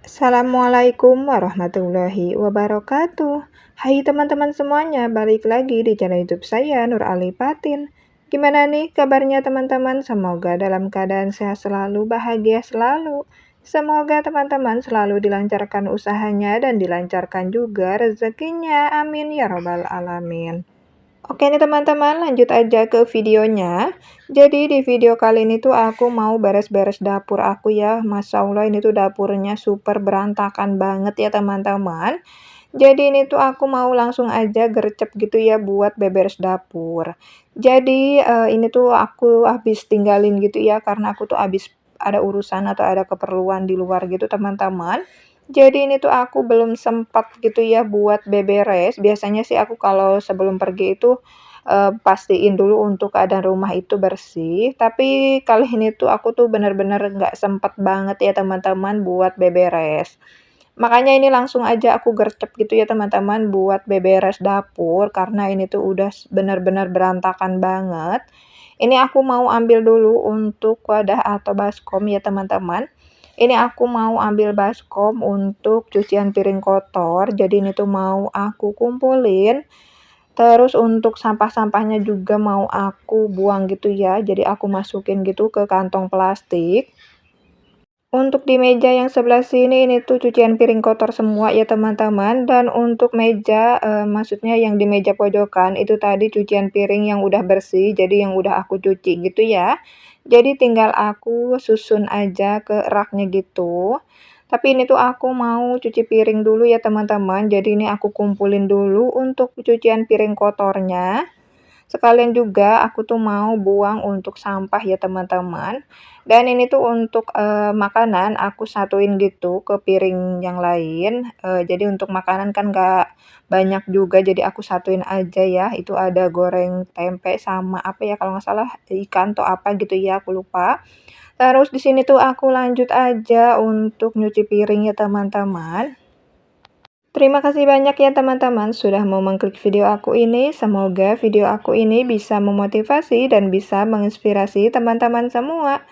Assalamualaikum warahmatullahi wabarakatuh. Hai teman-teman semuanya, balik lagi di channel YouTube saya Nur Ali Patin. Gimana nih kabarnya teman-teman? Semoga dalam keadaan sehat selalu, bahagia selalu. Semoga teman-teman selalu dilancarkan usahanya dan dilancarkan juga rezekinya. Amin ya robbal alamin. Oke nih teman-teman, lanjut aja ke videonya. Jadi di video kali ini tuh aku mau beres-beres dapur aku ya. Masya Allah ini tuh dapurnya super berantakan banget ya teman-teman. Jadi ini tuh aku mau langsung aja gercep gitu ya buat beberes dapur. Jadi ini tuh aku habis tinggalin gitu ya karena aku tuh habis ada urusan atau ada keperluan di luar gitu teman-teman. Jadi ini tuh aku belum sempat gitu ya buat beberes. Biasanya sih aku kalau sebelum pergi itu pastiin dulu untuk keadaan rumah itu bersih. Tapi kali ini tuh aku tuh bener-bener nggak sempat banget ya teman-teman buat beberes. Makanya ini langsung aja aku gercep gitu ya teman-teman buat beberes dapur karena ini tuh udah benar-benar berantakan banget. Ini aku mau ambil dulu untuk wadah atau baskom ya teman-teman. Ini aku mau ambil baskom untuk cucian piring kotor. Jadi ini tuh mau aku kumpulin. Terus untuk sampah-sampahnya juga mau aku buang gitu ya. Jadi aku masukin gitu ke kantong plastik. Untuk di meja yang sebelah sini ini tuh cucian piring kotor semua ya teman-teman. Dan untuk meja, maksudnya yang di meja pojokan itu tadi cucian piring yang udah bersih, jadi yang udah aku cuci gitu ya. Jadi tinggal aku susun aja ke raknya gitu. Tapi ini tuh aku mau cuci piring dulu ya teman-teman. Jadi ini aku kumpulin dulu untuk cucian piring kotornya. Sekalian juga aku tuh mau buang untuk sampah ya teman-teman. Dan ini tuh untuk makanan aku satuin gitu ke piring yang lain. Jadi untuk makanan kan nggak banyak juga, jadi aku satuin aja ya. Itu ada goreng tempe sama apa ya kalau nggak salah ikan atau apa gitu ya, aku lupa. Terus di sini tuh aku lanjut aja untuk nyuci piring ya teman-teman. Terima kasih banyak ya teman-teman sudah mau mengklik video aku ini. Semoga video aku ini bisa memotivasi dan bisa menginspirasi teman-teman semua.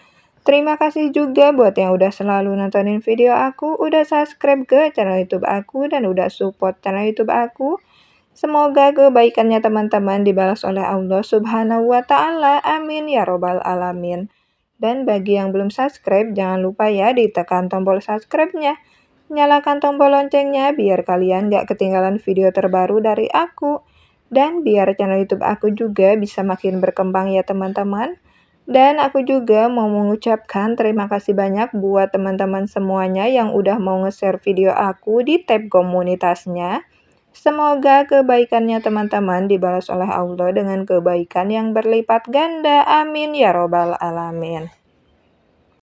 Terima kasih juga buat yang udah selalu nontonin video aku, udah subscribe ke channel YouTube aku, dan udah support channel YouTube aku. Semoga kebaikannya teman-teman dibalas oleh Allah Subhanahu wa Ta'ala. Amin ya Robbal 'Alamin. Dan bagi yang belum subscribe, jangan lupa ya ditekan tombol subscribe-nya. Nyalakan tombol loncengnya biar kalian gak ketinggalan video terbaru dari aku. Dan biar channel YouTube aku juga bisa makin berkembang ya teman-teman. Dan aku juga mau mengucapkan terima kasih banyak buat teman-teman semuanya yang udah mau nge-share video aku di tab komunitasnya. Semoga kebaikannya teman-teman dibalas oleh Allah dengan kebaikan yang berlipat ganda. Amin ya robbal alamin.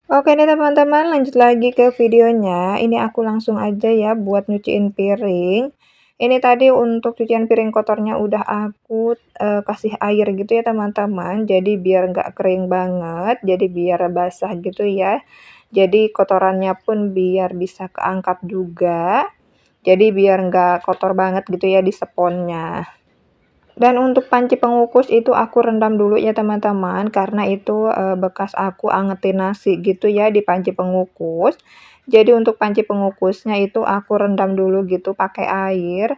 Oke nih teman-teman, lanjut lagi ke videonya. Ini aku langsung aja ya buat nyuciin piring. Ini tadi untuk cucian piring kotornya udah aku kasih air gitu ya teman-teman. Jadi biar nggak kering banget, jadi biar basah gitu ya. Jadi kotorannya pun biar bisa keangkat juga. Jadi biar nggak kotor banget gitu ya di sponnya. Dan untuk panci pengukus itu aku rendam dulu ya teman-teman, karena itu bekas aku angetin nasi gitu ya di panci pengukus. Jadi untuk panci pengukusnya itu aku rendam dulu gitu pakai air.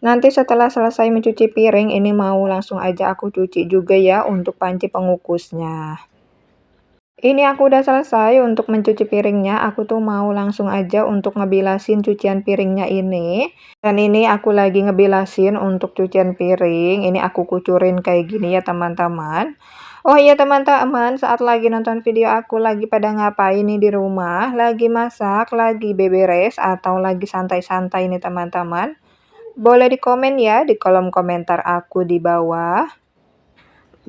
Nanti setelah selesai mencuci piring ini mau langsung aja aku cuci juga ya untuk panci pengukusnya. Ini aku udah selesai untuk mencuci piringnya, aku tuh mau langsung aja untuk ngebilasin cucian piringnya ini. Dan ini aku lagi ngebilasin untuk cucian piring, ini aku kucurin kayak gini ya teman-teman. Oh iya teman-teman, saat lagi nonton video aku lagi pada ngapain nih di rumah, lagi masak, lagi beberes, atau lagi santai-santai nih teman-teman. Boleh di komen ya di kolom komentar aku di bawah.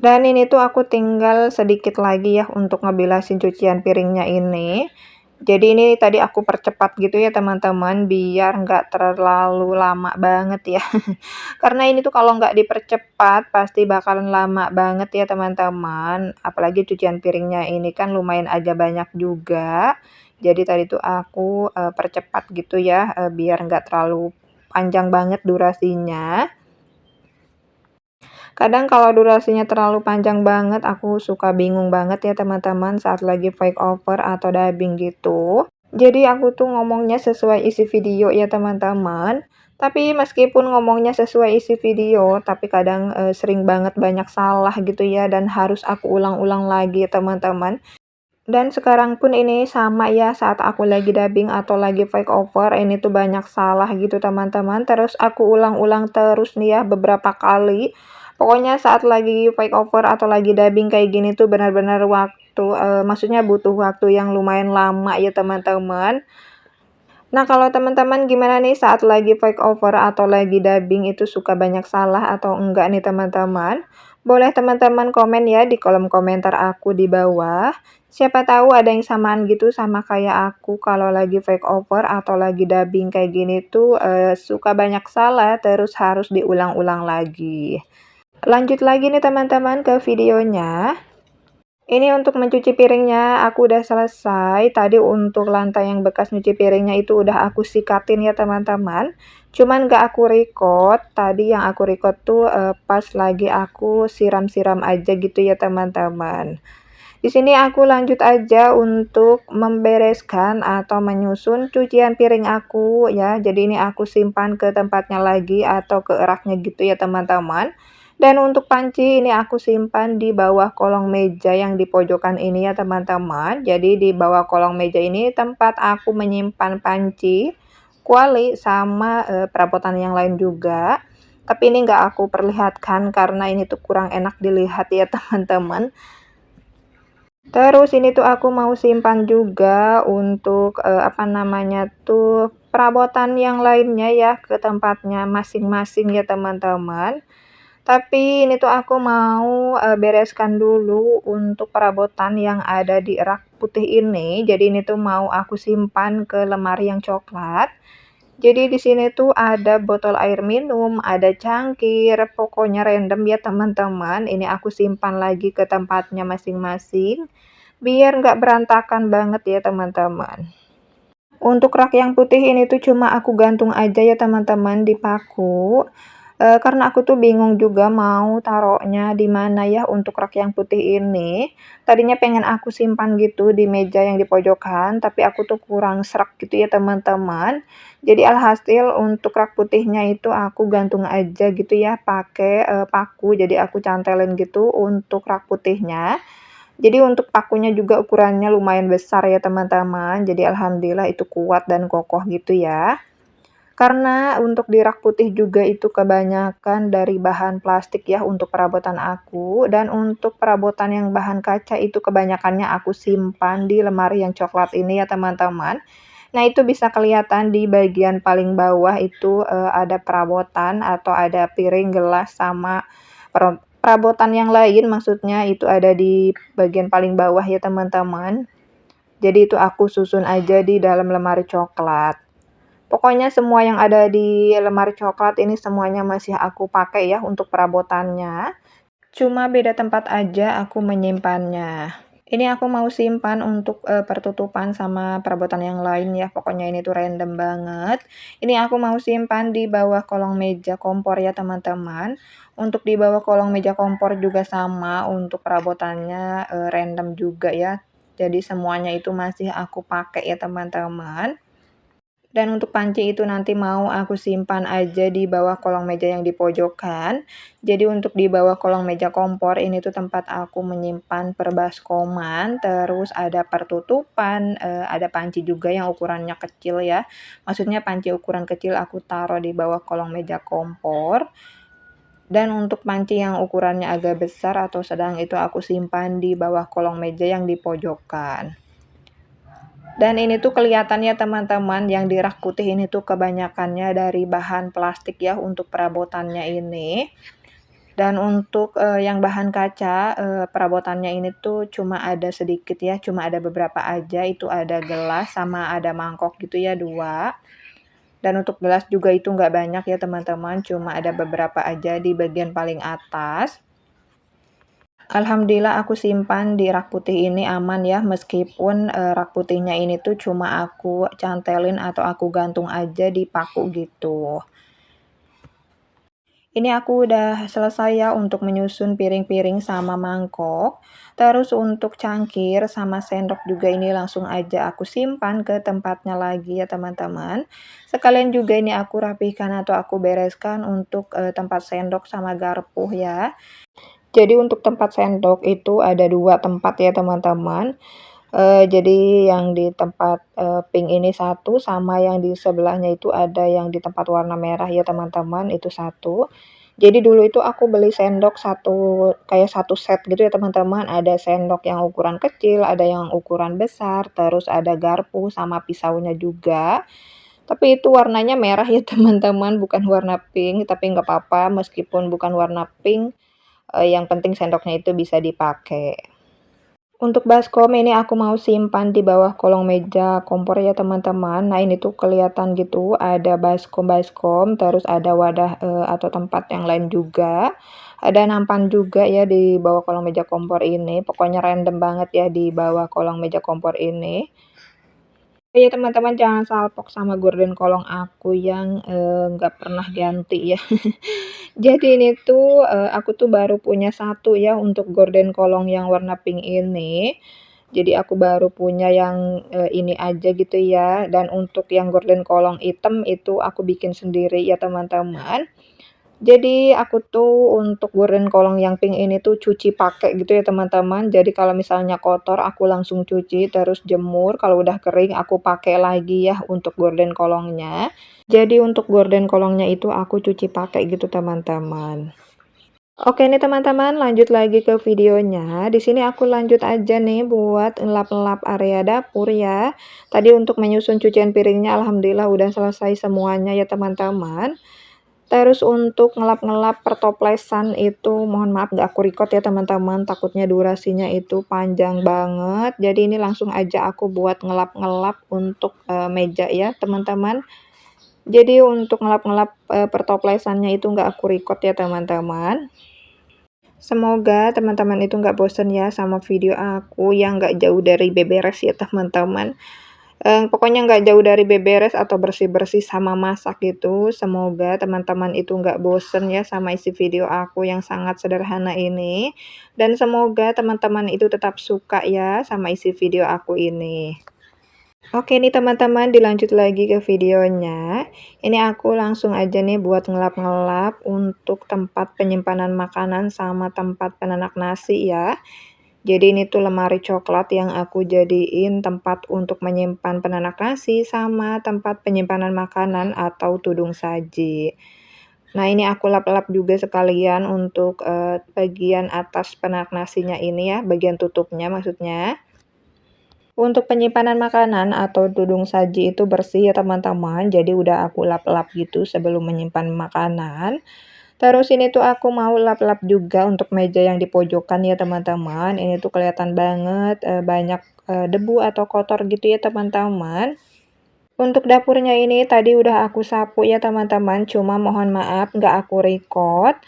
Dan ini tuh aku tinggal sedikit lagi ya untuk ngebilasin cucian piringnya ini. Jadi ini tadi aku percepat gitu ya teman-teman biar nggak terlalu lama banget ya. Karena ini tuh kalau nggak dipercepat pasti bakalan lama banget ya teman-teman. Apalagi cucian piringnya ini kan lumayan agak banyak juga. Jadi tadi tuh aku percepat gitu ya biar nggak terlalu panjang banget durasinya. Kadang kalau durasinya terlalu panjang banget, aku suka bingung banget ya teman-teman saat lagi voice over atau dubbing gitu. Jadi aku tuh ngomongnya sesuai isi video ya teman-teman. Tapi meskipun ngomongnya sesuai isi video, tapi kadang, sering banget banyak salah gitu ya dan harus aku ulang-ulang lagi teman-teman. Dan sekarang pun ini sama ya saat aku lagi dubbing atau lagi voice over ini tuh banyak salah gitu teman-teman. Terus aku ulang-ulang terus nih ya beberapa kali. Pokoknya saat lagi voice over atau lagi dubbing kayak gini tuh benar-benar waktu, maksudnya butuh waktu yang lumayan lama ya teman-teman. Nah, kalau teman-teman gimana nih saat lagi voice over atau lagi dubbing itu suka banyak salah atau enggak nih teman-teman? Boleh teman-teman komen ya di kolom komentar aku di bawah. Siapa tahu ada yang samaan gitu sama kayak aku kalau lagi voice over atau lagi dubbing kayak gini tuh suka banyak salah terus harus diulang-ulang lagi. Lanjut lagi nih teman-teman ke videonya. Ini untuk mencuci piringnya aku udah selesai. Tadi untuk lantai yang bekas nyuci piringnya itu udah aku sikatin ya teman-teman. Cuman nggak aku record. Tadi yang aku record tuh pas lagi aku siram-siram aja gitu ya teman-teman. Di sini aku lanjut aja untuk membereskan atau menyusun cucian piring aku ya. Jadi ini aku simpan ke tempatnya lagi atau ke raknya gitu ya teman-teman. Dan untuk panci ini aku simpan di bawah kolong meja yang di pojokan ini ya teman-teman. Jadi di bawah kolong meja ini tempat aku menyimpan panci, kuali, sama perabotan yang lain juga. Tapi ini nggak aku perlihatkan karena ini tuh kurang enak dilihat ya teman-teman. Terus ini tuh aku mau simpan juga untuk, apa namanya tuh, perabotan yang lainnya ya ke tempatnya masing-masing ya teman-teman. Tapi ini tuh aku mau, bereskan dulu untuk perabotan yang ada di rak putih ini. Jadi ini tuh mau aku simpan ke lemari yang coklat. Jadi di sini tuh ada botol air minum, ada cangkir, pokoknya random ya teman-teman. Ini aku simpan lagi ke tempatnya masing-masing, biar nggak berantakan banget ya teman-teman. Untuk rak yang putih ini tuh cuma aku gantung aja ya teman-teman di paku. Karena aku tuh bingung juga mau taruhnya di mana ya untuk rak yang putih ini. Tadinya pengen aku simpan gitu di meja yang di pojokan, tapi aku tuh kurang serak gitu ya teman-teman. Jadi alhasil untuk rak putihnya itu aku gantung aja gitu ya pakai, paku. Jadi aku cantelin gitu untuk rak putihnya. Jadi untuk pakunya juga ukurannya lumayan besar ya teman-teman. Jadi alhamdulillah itu kuat dan kokoh gitu ya. Karena untuk di rak putih juga itu kebanyakan dari bahan plastik ya untuk perabotan aku. Dan untuk perabotan yang bahan kaca itu kebanyakannya aku simpan di lemari yang coklat ini ya teman-teman. Nah itu bisa kelihatan di bagian paling bawah itu ada perabotan atau ada piring, gelas, sama perabotan yang lain maksudnya itu ada di bagian paling bawah ya teman-teman. Jadi itu aku susun aja di dalam lemari coklat. Pokoknya semua yang ada di lemari coklat ini semuanya masih aku pakai ya untuk perabotannya. Cuma beda tempat aja aku menyimpannya. Ini aku mau simpan untuk pertutupan sama perabotan yang lain ya. Pokoknya ini tuh random banget. Ini aku mau simpan di bawah kolong meja kompor ya teman-teman. Untuk di bawah kolong meja kompor juga sama untuk perabotannya random juga ya. Jadi semuanya itu masih aku pakai ya teman-teman. Dan untuk panci itu nanti mau aku simpan aja di bawah kolong meja yang di pojokan. Jadi untuk di bawah kolong meja kompor ini tuh tempat aku menyimpan perbaskoman, terus ada pertutupan, ada panci juga yang ukurannya kecil ya. Maksudnya panci ukuran kecil aku taruh di bawah kolong meja kompor. Dan untuk panci yang ukurannya agak besar atau sedang itu aku simpan di bawah kolong meja yang di pojokan. Dan ini tuh kelihatannya teman-teman yang di rak putih ini tuh kebanyakannya dari bahan plastik ya untuk perabotannya ini. Dan untuk yang bahan kaca perabotannya ini tuh cuma ada sedikit ya, cuma ada beberapa aja. Itu ada gelas sama ada mangkok gitu ya 2. Dan untuk gelas juga itu nggak banyak ya teman-teman, cuma ada beberapa aja di bagian paling atas. Alhamdulillah aku simpan di rak putih ini aman ya, meskipun rak putihnya ini tuh cuma aku cantelin atau aku gantung aja di paku gitu. Ini aku udah selesai ya untuk menyusun piring-piring sama mangkok. Terus untuk cangkir sama sendok juga ini langsung aja aku simpan ke tempatnya lagi ya teman-teman. Sekalian juga ini aku rapihkan atau aku bereskan untuk tempat sendok sama garpu ya. Jadi untuk tempat sendok itu ada 2 tempat ya teman-teman. Jadi yang di tempat, pink ini satu, sama yang di sebelahnya itu ada yang di tempat warna merah ya teman-teman, itu satu. Jadi dulu itu aku beli sendok satu kayak satu set gitu ya teman-teman, ada sendok yang ukuran kecil, ada yang ukuran besar, terus ada garpu sama pisaunya juga. Tapi itu warnanya merah ya teman-teman, bukan warna pink, tapi nggak apa-apa meskipun bukan warna pink, yang penting sendoknya itu bisa dipakai. Untuk baskom ini aku mau simpan di bawah kolong meja kompor ya teman-teman. Nah ini tuh kelihatan gitu ada baskom-baskom, terus ada wadah atau tempat yang lain juga. Ada nampan juga ya di bawah kolong meja kompor ini. Pokoknya random banget ya di bawah kolong meja kompor ini. Iya teman-teman jangan salpok sama gorden kolong aku yang nggak pernah ganti ya. Jadi ini tuh aku tuh baru punya satu ya untuk gorden kolong yang warna pink ini. Jadi aku baru punya yang ini aja gitu ya. Dan untuk yang gorden kolong hitam itu aku bikin sendiri ya teman-teman. Jadi aku tuh untuk gorden kolong yang pink ini tuh cuci pakai gitu ya teman-teman. Jadi kalau misalnya kotor aku langsung cuci terus jemur, kalau udah kering aku pakai lagi ya untuk gorden kolongnya. Jadi untuk gorden kolongnya itu aku cuci pakai gitu teman-teman. Oke nih teman-teman, lanjut lagi ke videonya. Di sini aku lanjut aja nih buat ngelap-ngelap area dapur ya. Tadi untuk menyusun cucian piringnya alhamdulillah udah selesai semuanya ya teman-teman. Terus untuk ngelap-ngelap pertoplesan itu mohon maaf gak aku record ya teman-teman, takutnya durasinya itu panjang banget. Jadi ini langsung aja aku buat ngelap-ngelap untuk meja ya teman-teman. Jadi untuk ngelap-ngelap pertoplesannya itu nggak aku record ya teman-teman. Semoga teman-teman itu nggak bosen ya sama video aku yang nggak jauh dari beberes ya teman-teman. Pokoknya nggak jauh dari beberes atau bersih-bersih sama masak gitu. Semoga teman-teman itu nggak bosen ya sama isi video aku yang sangat sederhana ini. Dan semoga teman-teman itu tetap suka ya sama isi video aku ini. Oke nih teman-teman dilanjut lagi ke videonya. Ini aku langsung aja nih buat ngelap-ngelap untuk tempat penyimpanan makanan sama tempat penanak nasi ya. Jadi ini tuh lemari coklat yang aku jadiin tempat untuk menyimpan penanak nasi sama tempat penyimpanan makanan atau tudung saji. Nah ini aku lap-lap juga sekalian untuk bagian atas penanak nasinya ini ya, bagian tutupnya maksudnya. Untuk penyimpanan makanan atau tudung saji itu bersih ya teman-teman, jadi udah aku lap-lap gitu sebelum menyimpan makanan. Terus ini tuh aku mau lap-lap juga untuk meja yang di pojokan ya teman-teman. Ini tuh kelihatan banget banyak debu atau kotor gitu ya teman-teman. Untuk dapurnya ini tadi udah aku sapu ya teman-teman, cuma mohon maaf nggak aku record.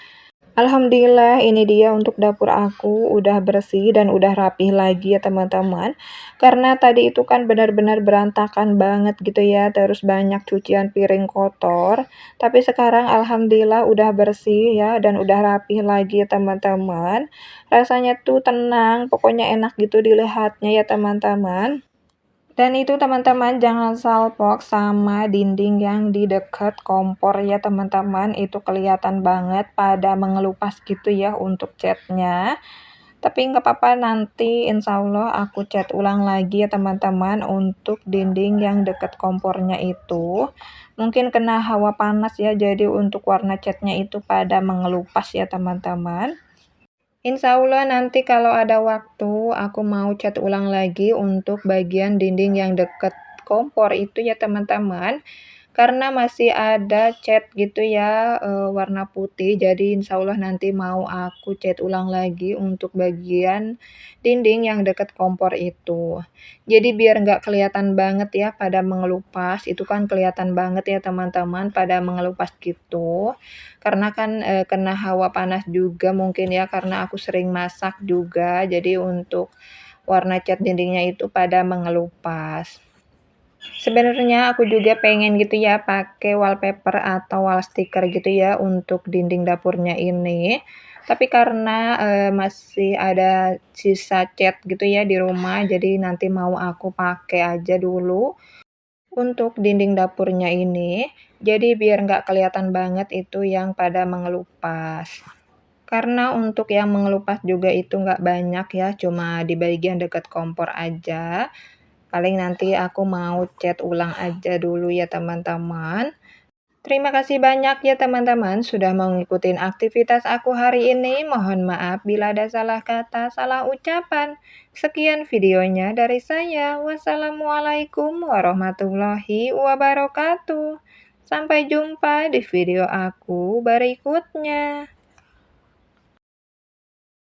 Alhamdulillah ini dia untuk dapur aku udah bersih dan udah rapih lagi ya teman-teman. Karena tadi itu kan benar-benar berantakan banget gitu ya, terus banyak cucian piring kotor. Tapi sekarang alhamdulillah udah bersih ya dan udah rapih lagi ya teman-teman. Rasanya tuh tenang, pokoknya enak gitu dilihatnya ya teman-teman. Dan itu teman-teman jangan salpok sama dinding yang di dekat kompor ya teman-teman. Itu kelihatan banget pada mengelupas gitu ya untuk catnya. Tapi nggak apa-apa nanti insya Allah aku cat ulang lagi ya teman-teman untuk dinding yang dekat kompornya itu. Mungkin kena hawa panas ya jadi untuk warna catnya itu pada mengelupas ya teman-teman. Insya Allah nanti kalau ada waktu aku mau cat ulang lagi untuk bagian dinding yang deket kompor itu ya teman-teman. Karena masih ada cat gitu ya warna putih. Jadi insya Allah nanti mau aku cat ulang lagi untuk bagian dinding yang deket kompor itu. Jadi biar nggak kelihatan banget ya pada mengelupas. Itu kan kelihatan banget ya teman-teman pada mengelupas gitu. Karena kan kena hawa panas juga mungkin ya karena aku sering masak juga. Jadi untuk warna cat dindingnya itu pada mengelupas. Sebenarnya aku juga pengen gitu ya pakai wallpaper atau wall stiker gitu ya untuk dinding dapurnya ini. Tapi karena, masih ada sisa cat gitu ya di rumah, jadi nanti mau aku pakai aja dulu untuk dinding dapurnya ini. Jadi biar nggak kelihatan banget itu yang pada mengelupas. Karena untuk yang mengelupas juga itu nggak banyak ya, cuma di bagian dekat kompor aja. Paling nanti aku mau cat ulang aja dulu ya teman-teman. Terima kasih banyak ya teman-teman sudah mau ngikutin aktivitas aku hari ini. Mohon maaf bila ada salah kata, salah ucapan. Sekian videonya dari saya. Wassalamualaikum warahmatullahi wabarakatuh. Sampai jumpa di video aku berikutnya.